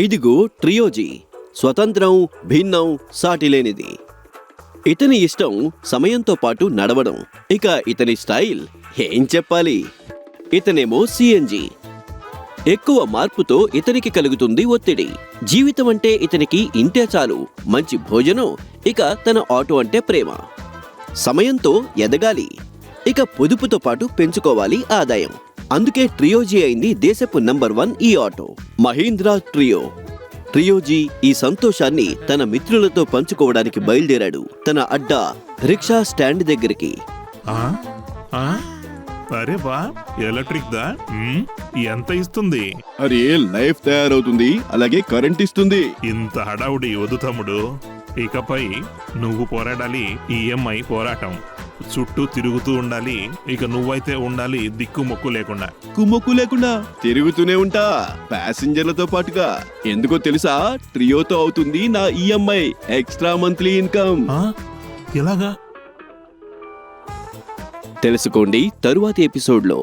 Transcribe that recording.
ఇదిగో ట్రియోజీ, స్వతంత్రం, భిన్నం, సాటిలేనిది. ఇతని ఇష్టం సమయంతో పాటు నడవడం. ఇక ఇతని స్టైల్ ఏం చెప్పాలి. ఇతనేమో సిఎన్జి. ఎక్కువ మార్పుతో ఇతనికి కలుగుతుంది ఒత్తిడి. జీవితం అంటే ఇతనికి ఇంతే చాలు, మంచి భోజనం, ఇక తన ఆటో అంటే ప్రేమ. సమయంతో ఎదగాలి, ఇక పొదుపుతో పాటు పెంచుకోవాలి ఆదాయం. అందుకే ట్రియోజీ అయింది దేశపు నంబర్ 1 ఈ ఆటో, మహీంద్రా ట్రియో. ట్రియోజీ ఈ సంతోషాన్ని తన మిత్రులతో పంచుకోవడానికి బయలుదేరాడు తన అడ్డా రిక్షా స్టాండ్ దగ్గరికి. అరే వా, ఎలక్ట్రిక్ దా, ఎంత ఇస్తుంది? అరే లైఫ్ తయారవుతుంది, అలాగే కరెంట్ ఇస్తుంది. ఇంత హడావుడి వద్దు తమ్ముడు. ఇకపై నువ్వు పోరాడాలి, ఈఎంఐ పోరాటం. చుట్టూ తిరుగుతూ ఉండాలి, ఇక నువ్వైతే ఉండాలి దిక్కుమొక్కు లేకుండా. కుమ్మక్కు లేకుండా తిరుగుతూనే ఉంటా ప్యాసింజర్లతో పాటుగా. ఎందుకో తెలుసా, ట్రియోతో అవుతుంది నా ఈఎంఐ ఎక్స్ట్రా మంత్లీ ఇన్కమ్. ఎలాగా? తెలుసుకోండి తరువాతి ఎపిసోడ్లో.